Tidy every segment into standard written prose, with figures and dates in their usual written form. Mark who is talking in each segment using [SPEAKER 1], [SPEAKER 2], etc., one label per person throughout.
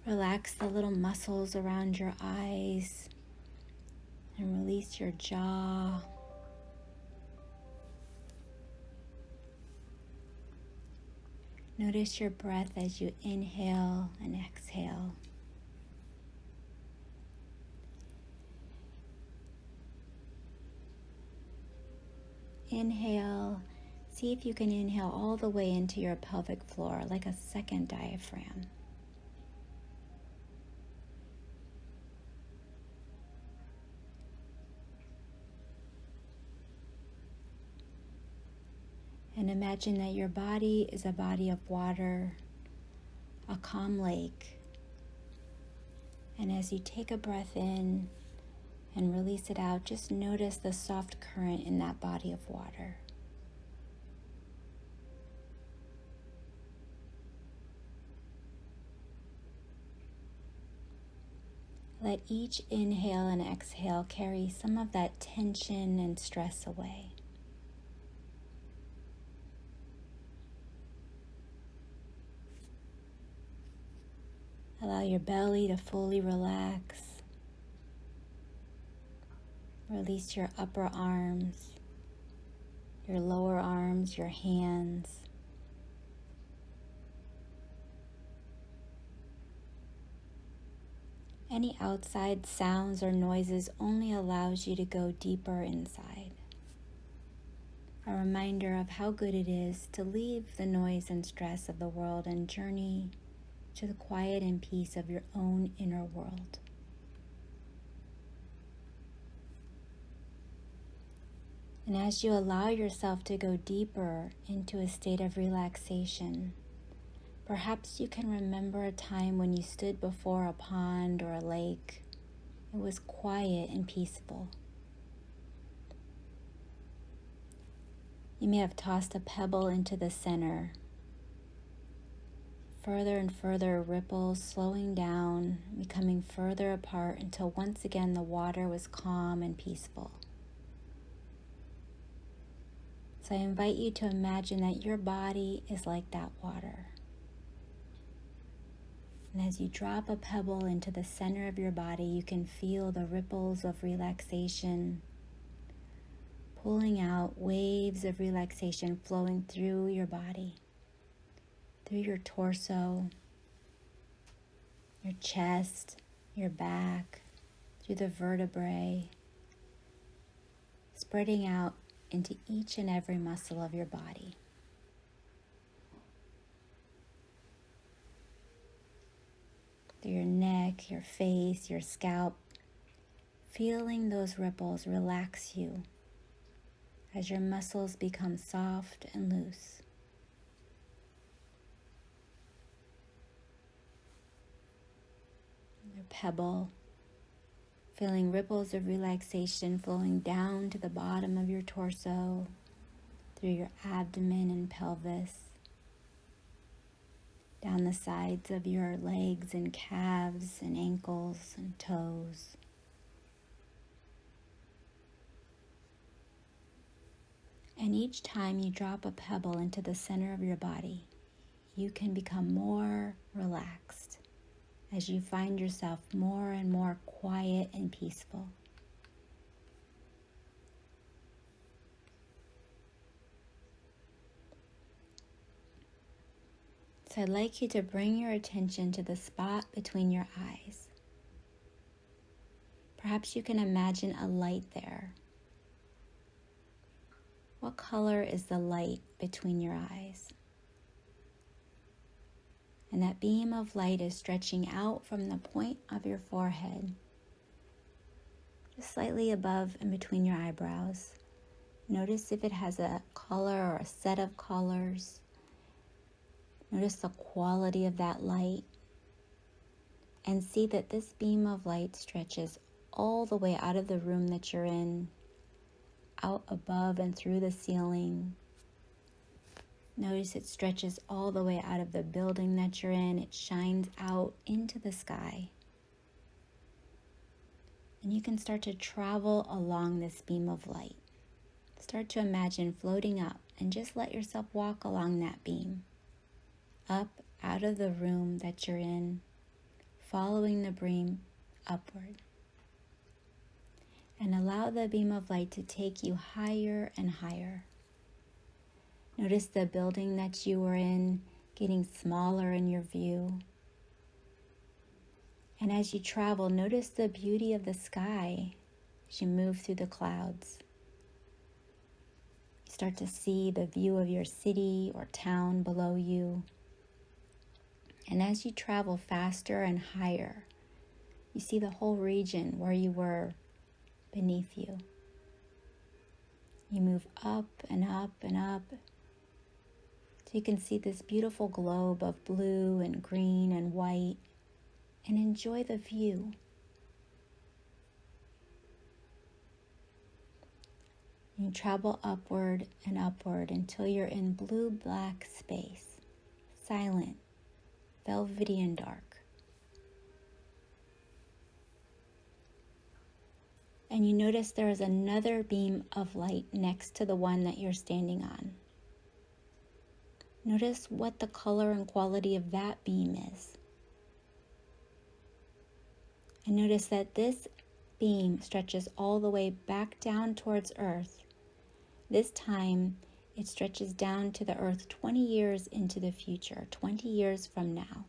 [SPEAKER 1] Relax the little muscles around your eyes and release your jaw. Notice your breath as you inhale and exhale. Inhale. See if you can inhale all the way into your pelvic floor like a second diaphragm. And imagine that your body is a body of water, a calm lake. And as you take a breath in and release it out, just notice the soft current in that body of water. Let each inhale and exhale carry some of that tension and stress away. Allow your belly to fully relax. Release your upper arms, your lower arms, your hands. Any outside sounds or noises only allows you to go deeper inside. A reminder of how good it is to leave the noise and stress of the world and journey to the quiet and peace of your own inner world. And as you allow yourself to go deeper into a state of relaxation, perhaps you can remember a time when you stood before a pond or a lake. It was quiet and peaceful. You may have tossed a pebble into the center. Further and further ripples slowing down, becoming further apart until once again the water was calm and peaceful. So I invite you to imagine that your body is like that water. And as you drop a pebble into the center of your body, you can feel the ripples of relaxation, pulling out waves of relaxation flowing through your body, through your torso, your chest, your back, through the vertebrae, spreading out into each and every muscle of your body. Through your neck, your face, your scalp, feeling those ripples relax you as your muscles become soft and loose. Your pebble, feeling ripples of relaxation flowing down to the bottom of your torso, through your abdomen and pelvis, down the sides of your legs and calves and ankles and toes. And each time you drop a pebble into the center of your body, you can become more relaxed as you find yourself more and more quiet and peaceful. So I'd like you to bring your attention to the spot between your eyes. Perhaps you can imagine a light there. What color is the light between your eyes? And that beam of light is stretching out from the point of your forehead, just slightly above and between your eyebrows. Notice if it has a color or a set of colors. Notice the quality of that light. And see that this beam of light stretches all the way out of the room that you're in, out above and through the ceiling. Notice it stretches all the way out of the building that you're in. It shines out into the sky. And you can start to travel along this beam of light. Start to imagine floating up and just let yourself walk along that beam. Up out of the room that you're in, following the beam upward. And allow the beam of light to take you higher and higher. Notice the building that you were in getting smaller in your view. And as you travel, notice the beauty of the sky as you move through the clouds. You start to see the view of your city or town below you. And as you travel faster and higher, you see the whole region where you were beneath you. You move up and up and up. So you can see this beautiful globe of blue and green and white, and enjoy the view. You travel upward and upward until you're in blue-black space, silent, velvety and dark. And you notice there is another beam of light next to the one that you're standing on. Notice what the color and quality of that beam is. And notice that this beam stretches all the way back down towards Earth. This time, it stretches down to the Earth 20 years into the future, 20 years from now.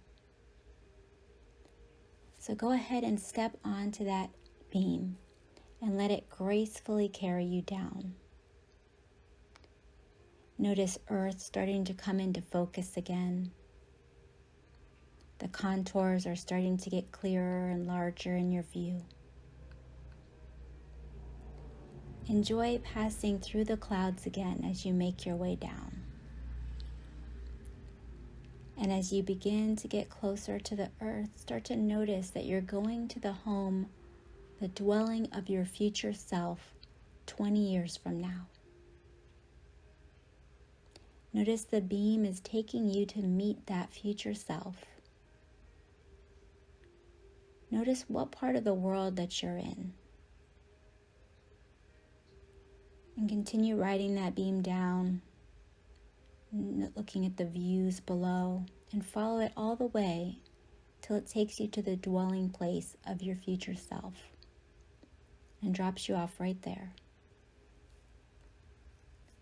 [SPEAKER 1] So go ahead and step onto that beam and let it gracefully carry you down. Notice Earth starting to come into focus again. The contours are starting to get clearer and larger in your view. Enjoy passing through the clouds again as you make your way down. And as you begin to get closer to the earth, start to notice that you're going to the home, the dwelling of your future self 20 years from now. Notice the beam is taking you to meet that future self. Notice what part of the world that you're in. And continue riding that beam down, looking at the views below, and follow it all the way till it takes you to the dwelling place of your future self and drops you off right there.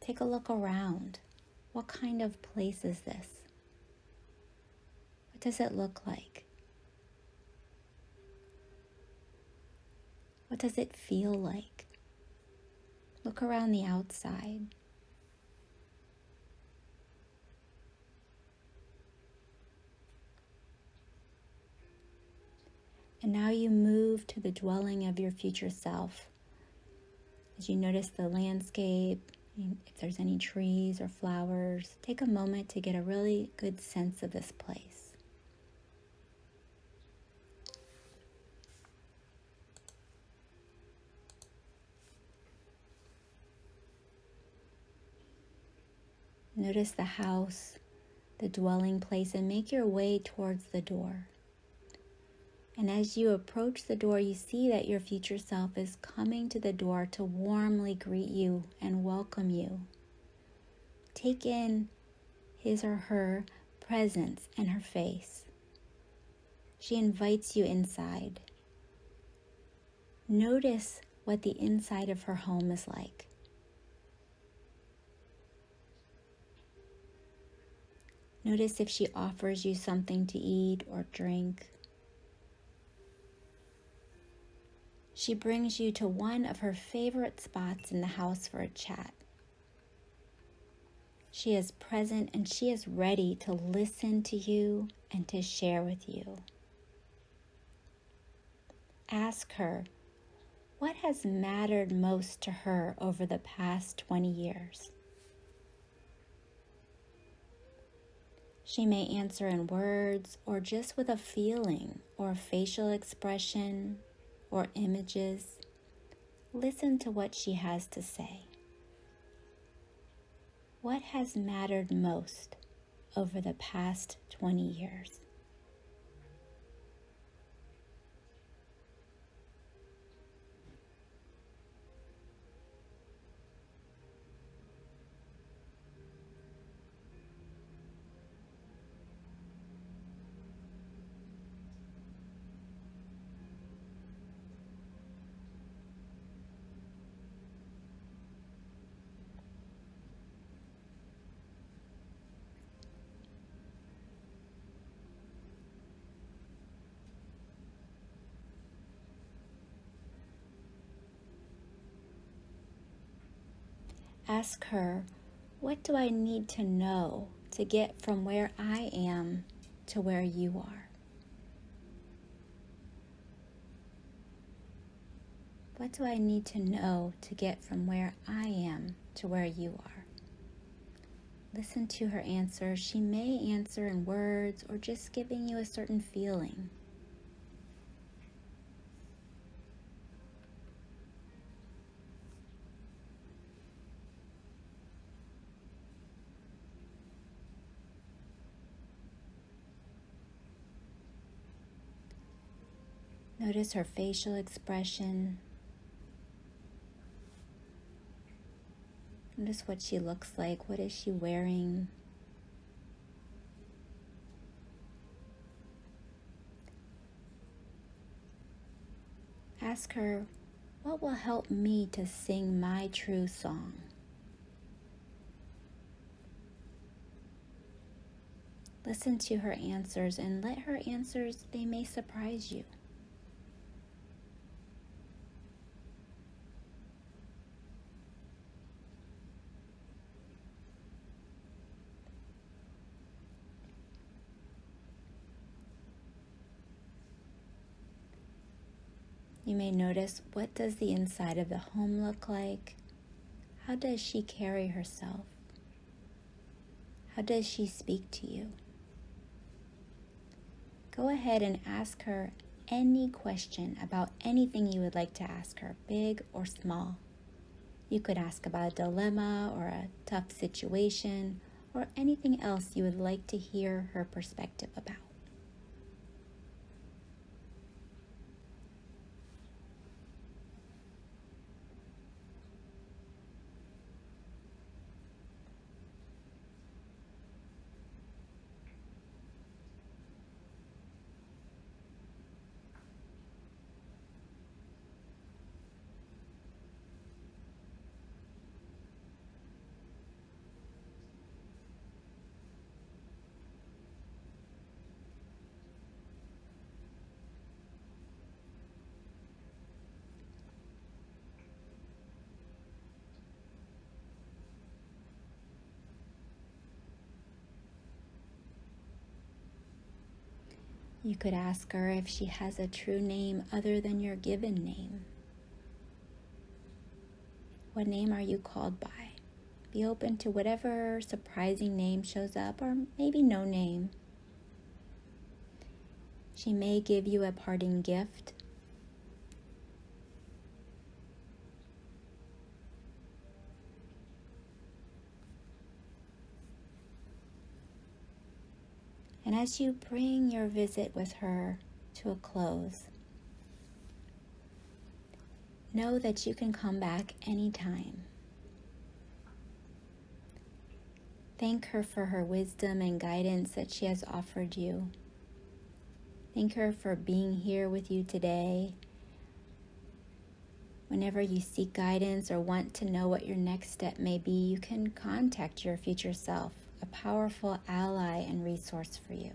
[SPEAKER 1] Take a look around. What kind of place is this? What does it look like? What does it feel like? Look around the outside. And now you move to the dwelling of your future self. As you notice the landscape, if there's any trees or flowers, take a moment to get a really good sense of this place. Notice the house, the dwelling place, and make your way towards the door. And as you approach the door, you see that your future self is coming to the door to warmly greet you and welcome you. Take in his or her presence and her face. She invites you inside. Notice what the inside of her home is like. Notice if she offers you something to eat or drink. She brings you to one of her favorite spots in the house for a chat. She is present and she is ready to listen to you and to share with you. Ask her, what has mattered most to her over the past 20 years? She may answer in words or just with a feeling or a facial expression or images. Listen to what she has to say. What has mattered most over the past 20 years? Ask her, what do I need to know to get from where I am to where you are? What do I need to know to get from where I am to where you are? Listen to her answer. She may answer in words or just giving you a certain feeling. Notice her facial expression. Notice what she looks like. What is she wearing? Ask her, what will help me to sing my true song? Listen to her answers and let her answers, they may surprise you. You may notice, what does the inside of the home look like? How does she carry herself? How does she speak to you? Go ahead and ask her any question about anything you would like to ask her, big or small. You could ask about a dilemma or a tough situation or anything else you would like to hear her perspective about. You could ask her if she has a true name other than your given name. What name are you called by? Be open to whatever surprising name shows up, or maybe no name. She may give you a parting gift. And as you bring your visit with her to a close, know that you can come back anytime. Thank her for her wisdom and guidance that she has offered you. Thank her for being here with you today. Whenever you seek guidance or want to know what your next step may be, you can contact your future self, a powerful ally and resource for you.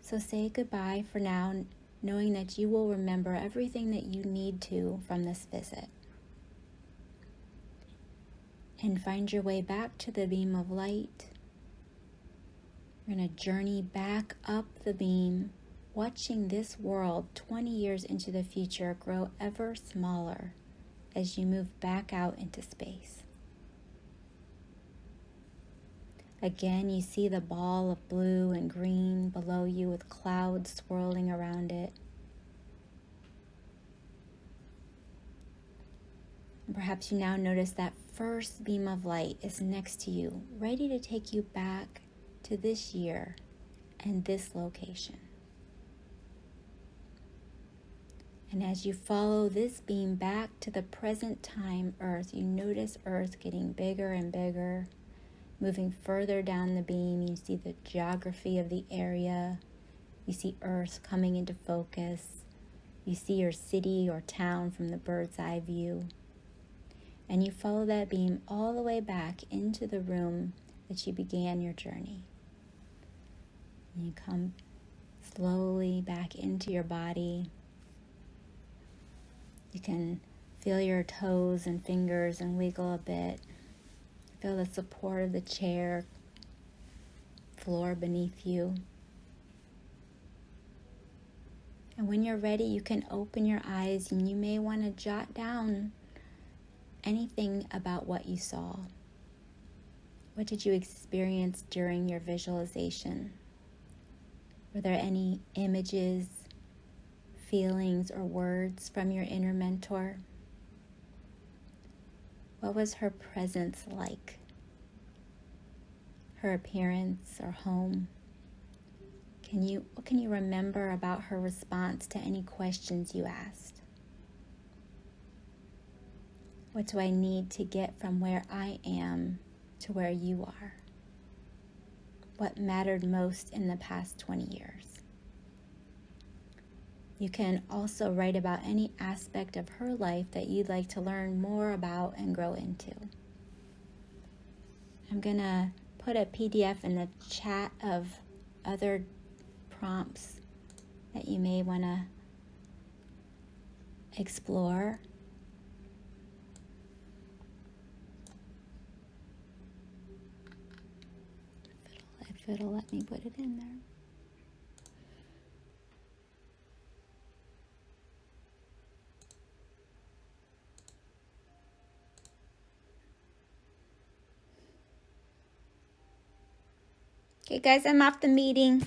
[SPEAKER 1] So say goodbye for now, knowing that you will remember everything that you need to from this visit. And find your way back to the beam of light. You're going to journey back up the beam, watching this world 20 years into the future grow ever smaller as you move back out into space. Again, you see the ball of blue and green below you with clouds swirling around it. And perhaps you now notice that first beam of light is next to you, ready to take you back to this year and this location. And as you follow this beam back to the present time Earth, you notice Earth getting bigger and bigger. Moving further down the beam, you see the geography of the area. You see Earth coming into focus. You see your city or town from the bird's eye view. And you follow that beam all the way back into the room that you began your journey. And you come slowly back into your body. You can Feel your toes and fingers and wiggle a bit. Feel the support of the chair, floor beneath you. And when you're ready, you can open your eyes and you may want to jot down anything about what you saw. What did you experience during your visualization? Were there any images, feelings, or words from your inner mentor? What was her presence like? Her appearance or home? What can you remember about her response to any questions you asked? What do I need to get from where I am to where you are? What mattered most in the past 20 years? You can also write about any aspect of her life that you'd like to learn more about and grow into. I'm going to put a PDF in the chat of other prompts that you may want to explore. If it'll let me put it in there. Okay, guys, I'm off the meeting.